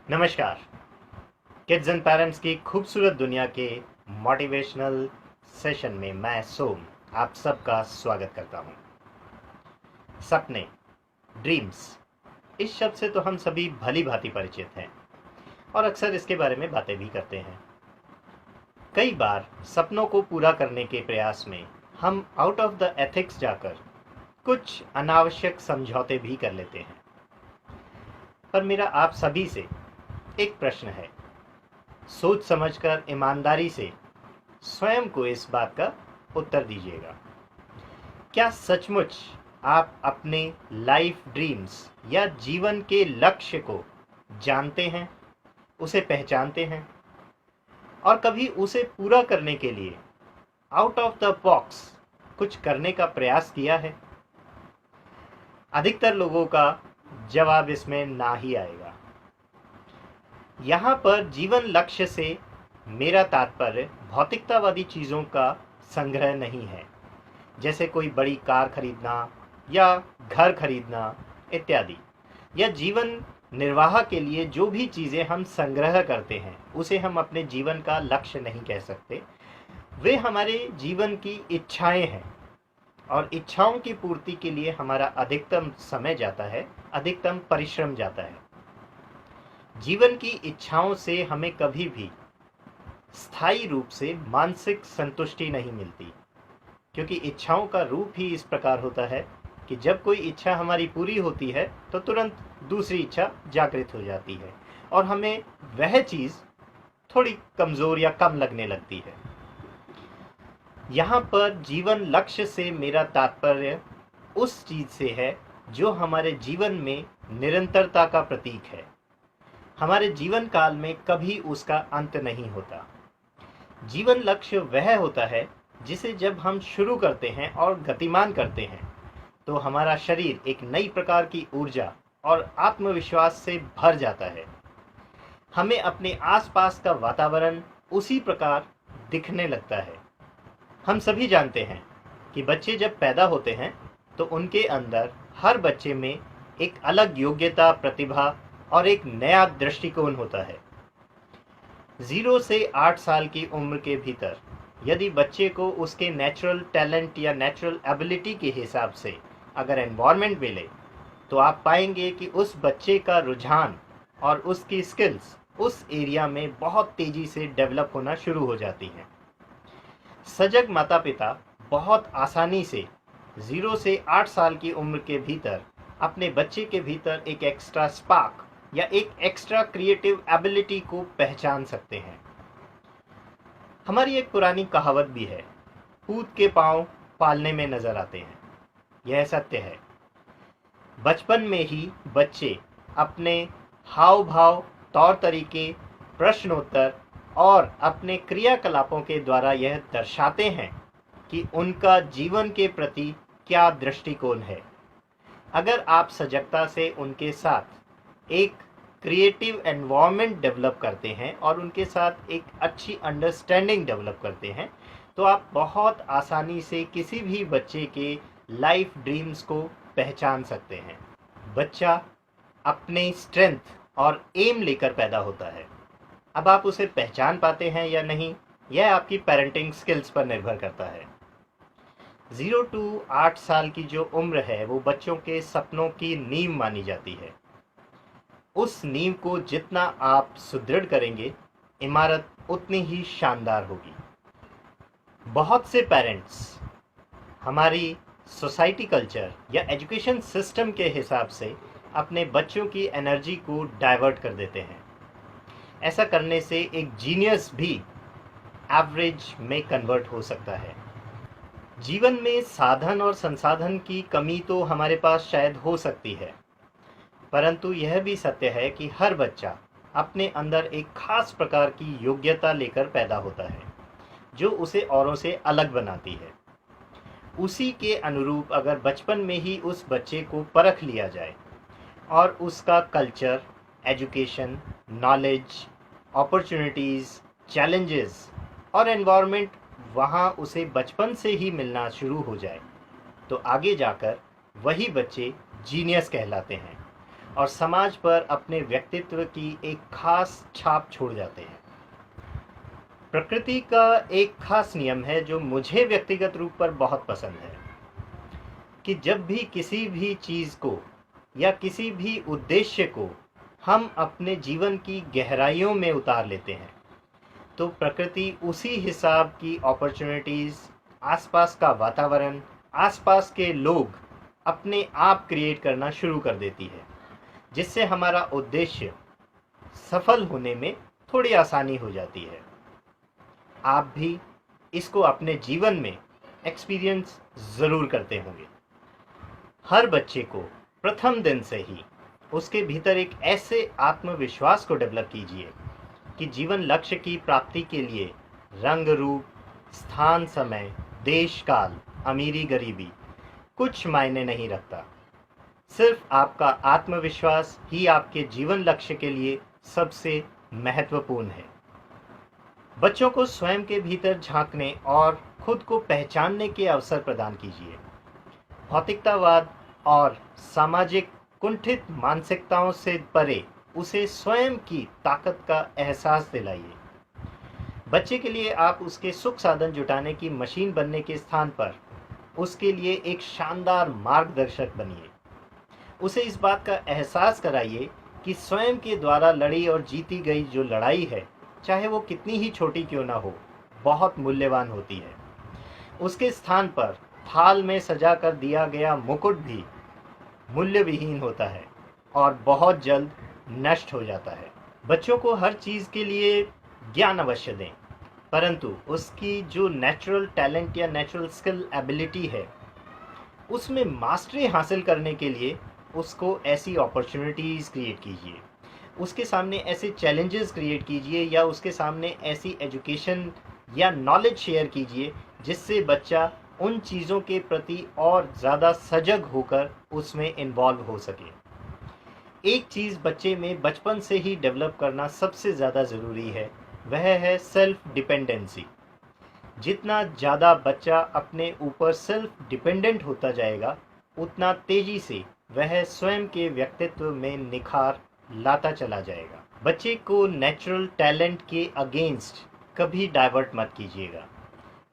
नमस्कार। Kids and parents की खूबसूरत दुनिया के मोटिवेशनल सेशन में मैं सोम आप सबका स्वागत करता हूं। सपने, ड्रीम्स, इस शब्द से तो हम सभी भली भांति परिचित हैं और अक्सर इसके बारे में बातें भी करते हैं। कई बार सपनों को पूरा करने के प्रयास में हम आउट ऑफ द एथिक्स जाकर कुछ अनावश्यक समझौते भी कर लेते हैं। पर मेरा आप सभी से एक प्रश्न है, सोच समझकर ईमानदारी से स्वयं को इस बात का उत्तर दीजिएगा। क्या सचमुच आप अपने लाइफ ड्रीम्स या जीवन के लक्ष्य को जानते हैं, उसे पहचानते हैं और कभी उसे पूरा करने के लिए आउट ऑफ द बॉक्स कुछ करने का प्रयास किया है? अधिकतर लोगों का जवाब इसमें ना ही आएगा। यहाँ पर जीवन लक्ष्य से मेरा तात्पर्य भौतिकतावादी चीज़ों का संग्रह नहीं है, जैसे कोई बड़ी कार खरीदना या घर खरीदना इत्यादि, या जीवन निर्वाह के लिए जो भी चीज़ें हम संग्रह करते हैं उसे हम अपने जीवन का लक्ष्य नहीं कह सकते। वे हमारे जीवन की इच्छाएं हैं और इच्छाओं की पूर्ति के लिए हमारा अधिकतम समय जाता है, अधिकतम परिश्रम जाता है। जीवन की इच्छाओं से हमें कभी भी स्थायी रूप से मानसिक संतुष्टि नहीं मिलती, क्योंकि इच्छाओं का रूप ही इस प्रकार होता है कि जब कोई इच्छा हमारी पूरी होती है तो तुरंत दूसरी इच्छा जागृत हो जाती है और हमें वह चीज़ थोड़ी कमज़ोर या कम लगने लगती है। यहाँ पर जीवन लक्ष्य से मेरा तात्पर्य उस चीज़ से है जो हमारे जीवन में निरंतरता का प्रतीक है। हमारे जीवन काल में कभी उसका अंत नहीं होता। जीवन लक्ष्य वह होता है जिसे जब हम शुरू करते हैं और गतिमान करते हैं तो हमारा शरीर एक नई प्रकार की ऊर्जा और आत्मविश्वास से भर जाता है। हमें अपने आसपास का वातावरण उसी प्रकार दिखने लगता है। हम सभी जानते हैं कि बच्चे जब पैदा होते हैं तो उनके अंदर हर बच्चे में एक अलग योग्यता, प्रतिभा और एक नया दृष्टिकोण होता है। 0 से 8 साल की उम्र के भीतर यदि बच्चे को उसके नेचुरल टैलेंट या नेचुरल एबिलिटी के हिसाब से अगर एनवायरनमेंट मिले तो आप पाएंगे कि उस बच्चे का रुझान और उसकी स्किल्स उस एरिया में बहुत तेज़ी से डेवलप होना शुरू हो जाती हैं। सजग माता पिता बहुत आसानी से 0 से 8 साल की उम्र के भीतर अपने बच्चे के भीतर एक एक्स्ट्रा स्पार्क या एक एक्स्ट्रा क्रिएटिव एबिलिटी को पहचान सकते हैं। हमारी एक पुरानी कहावत भी है, पूत के पांव पालने में नजर आते हैं। यह सत्य है। बचपन में ही बच्चे अपने हाव भाव, तौर तरीके, प्रश्नोत्तर और अपने क्रियाकलापों के द्वारा यह दर्शाते हैं कि उनका जीवन के प्रति क्या दृष्टिकोण है। अगर आप सजगता से उनके साथ एक क्रिएटिव एनवायरनमेंट डेवलप करते हैं और उनके साथ एक अच्छी अंडरस्टैंडिंग डेवलप करते हैं तो आप बहुत आसानी से किसी भी बच्चे के लाइफ ड्रीम्स को पहचान सकते हैं। बच्चा अपने स्ट्रेंथ और एम लेकर पैदा होता है। अब आप उसे पहचान पाते हैं या नहीं, यह आपकी पेरेंटिंग स्किल्स पर निर्भर करता है। 0 to 8 साल की जो उम्र है वो बच्चों के सपनों की नींव मानी जाती है। उस नींव को जितना आप सुदृढ़ करेंगे, इमारत उतनी ही शानदार होगी। बहुत से पेरेंट्स हमारी सोसाइटी कल्चर या एजुकेशन सिस्टम के हिसाब से अपने बच्चों की एनर्जी को डाइवर्ट कर देते हैं। ऐसा करने से एक जीनियस भी एवरेज में कन्वर्ट हो सकता है। जीवन में साधन और संसाधन की कमी तो हमारे पास शायद हो सकती है, परंतु यह भी सत्य है कि हर बच्चा अपने अंदर एक खास प्रकार की योग्यता लेकर पैदा होता है जो उसे औरों से अलग बनाती है। उसी के अनुरूप अगर बचपन में ही उस बच्चे को परख लिया जाए और उसका culture, education, knowledge, opportunities, challenges और एनवायरनमेंट वहाँ उसे बचपन से ही मिलना शुरू हो जाए तो आगे जाकर वही बच्चे जीनियस कहलाते हैं और समाज पर अपने व्यक्तित्व की एक खास छाप छोड़ जाते हैं। प्रकृति का एक खास नियम है जो मुझे व्यक्तिगत रूप पर बहुत पसंद है कि जब भी किसी भी चीज़ को या किसी भी उद्देश्य को हम अपने जीवन की गहराइयों में उतार लेते हैं तो प्रकृति उसी हिसाब की अपॉर्चुनिटीज़, आसपास का वातावरण, आसपास के लोग अपने आप क्रिएट करना शुरू कर देती है, जिससे हमारा उद्देश्य सफल होने में थोड़ी आसानी हो जाती है। आप भी इसको अपने जीवन में एक्सपीरियंस ज़रूर करते होंगे। हर बच्चे को प्रथम दिन से ही उसके भीतर एक ऐसे आत्मविश्वास को डेवलप कीजिए कि जीवन लक्ष्य की प्राप्ति के लिए रंग रूप, स्थान समय, देश काल, अमीरी गरीबी कुछ मायने नहीं रखता। सिर्फ आपका आत्मविश्वास ही आपके जीवन लक्ष्य के लिए सबसे महत्वपूर्ण है। बच्चों को स्वयं के भीतर झांकने और खुद को पहचानने के अवसर प्रदान कीजिए। भौतिकतावाद और सामाजिक कुंठित मानसिकताओं से परे उसे स्वयं की ताकत का एहसास दिलाइए। बच्चे के लिए आप उसके सुख साधन जुटाने की मशीन बनने के स्थान पर उसके लिए एक शानदार मार्गदर्शक बनिए। उसे इस बात का एहसास कराइए कि स्वयं के द्वारा लड़ी और जीती गई जो लड़ाई है, चाहे वो कितनी ही छोटी क्यों ना हो, बहुत मूल्यवान होती है। उसके स्थान पर थाल में सजा कर दिया गया मुकुट भी मूल्य विहीन होता है और बहुत जल्द नष्ट हो जाता है। बच्चों को हर चीज़ के लिए ज्ञान अवश्य दें, परंतु उसकी जो नेचुरल टैलेंट या नेचुरल स्किल एबिलिटी है उसमें मास्टरी हासिल करने के लिए उसको ऐसी अपॉर्चुनिटीज़ क्रिएट कीजिए, उसके सामने ऐसे चैलेंजेस क्रिएट कीजिए या उसके सामने ऐसी एजुकेशन या नॉलेज शेयर कीजिए जिससे बच्चा उन चीज़ों के प्रति और ज़्यादा सजग होकर उसमें इन्वॉल्व हो सके। एक चीज़ बच्चे में बचपन से ही डेवलप करना सबसे ज़्यादा ज़रूरी है, वह है सेल्फ डिपेंडेंसी। जितना ज़्यादा बच्चा अपने ऊपर सेल्फ डिपेंडेंट होता जाएगा उतना तेज़ी से वह स्वयं के व्यक्तित्व में निखार लाता चला जाएगा। बच्चे को नेचुरल टैलेंट के अगेंस्ट कभी डाइवर्ट मत कीजिएगा।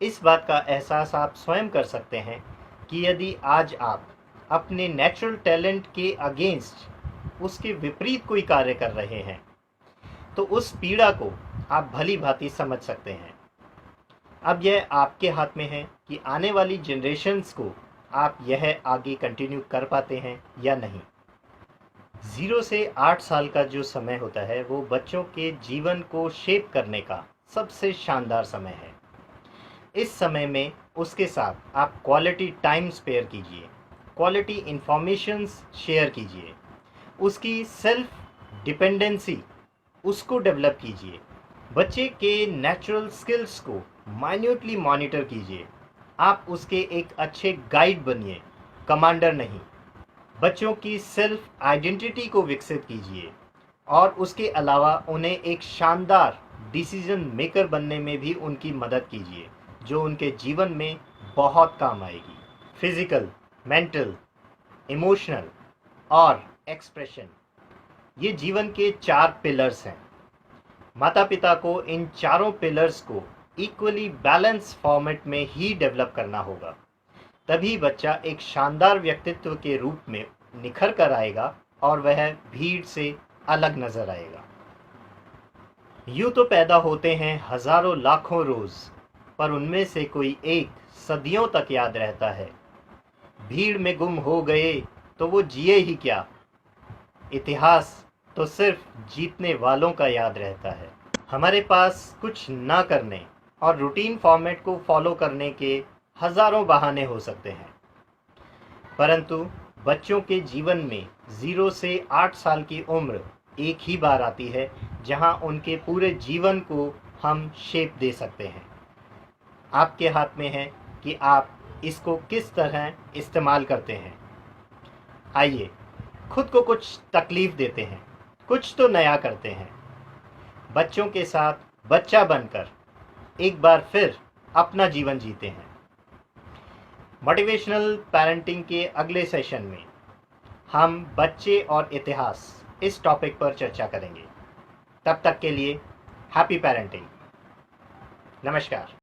इस बात का एहसास आप स्वयं कर सकते हैं कि यदि आज आप अपने नेचुरल टैलेंट के अगेंस्ट उसके विपरीत कोई कार्य कर रहे हैं तो उस पीड़ा को आप भली भांति समझ सकते हैं। अब यह आपके हाथ में है कि आने वाली जनरेशन्स को आप यह आगे कंटिन्यू कर पाते हैं या नहीं। 0 से 8 साल का जो समय होता है वो बच्चों के जीवन को शेप करने का सबसे शानदार समय है। इस समय में उसके साथ आप क्वालिटी टाइम स्पेयर कीजिए, क्वालिटी इंफॉर्मेशंस शेयर कीजिए, उसकी सेल्फ डिपेंडेंसी उसको डेवलप कीजिए, बच्चे के नेचुरल स्किल्स को माइन्यूटली मॉनिटर कीजिए। आप उसके एक अच्छे गाइड बनिए, कमांडर नहीं। बच्चों की सेल्फ आइडेंटिटी को विकसित कीजिए और उसके अलावा उन्हें एक शानदार डिसीजन मेकर बनने में भी उनकी मदद कीजिए जो उनके जीवन में बहुत काम आएगी। फिजिकल, मेंटल, इमोशनल और एक्सप्रेशन, ये जीवन के 4 पिलर्स हैं। माता पिता को इन चारों पिलर्स को इक्वली बैलेंस फॉर्मेट में ही डेवलप करना होगा, तभी बच्चा एक शानदार व्यक्तित्व के रूप में निखर कर आएगा और वह भीड़ से अलग नजर आएगा। यूं तो पैदा होते हैं हजारों लाखों रोज, पर उनमें से कोई एक सदियों तक याद रहता है। भीड़ में गुम हो गए तो वो जिए ही क्या, इतिहास तो सिर्फ जीतने वालों का याद रहता है। हमारे पास कुछ ना करने और रूटीन फॉर्मेट को फॉलो करने के हजारों बहाने हो सकते हैं, परंतु बच्चों के जीवन में 0 से 8 साल की उम्र एक ही बार आती है जहां उनके पूरे जीवन को हम शेप दे सकते हैं। आपके हाथ में है कि आप इसको किस तरह इस्तेमाल करते हैं। आइए खुद को कुछ तकलीफ देते हैं, कुछ तो नया करते हैं। बच्चों के साथ बच्चा बनकर एक बार फिर अपना जीवन जीते हैं। मोटिवेशनल पेरेंटिंग के अगले सेशन में हम बच्चे और इतिहास इस टॉपिक पर चर्चा करेंगे। तब तक के लिए हैप्पी पेरेंटिंग। नमस्कार।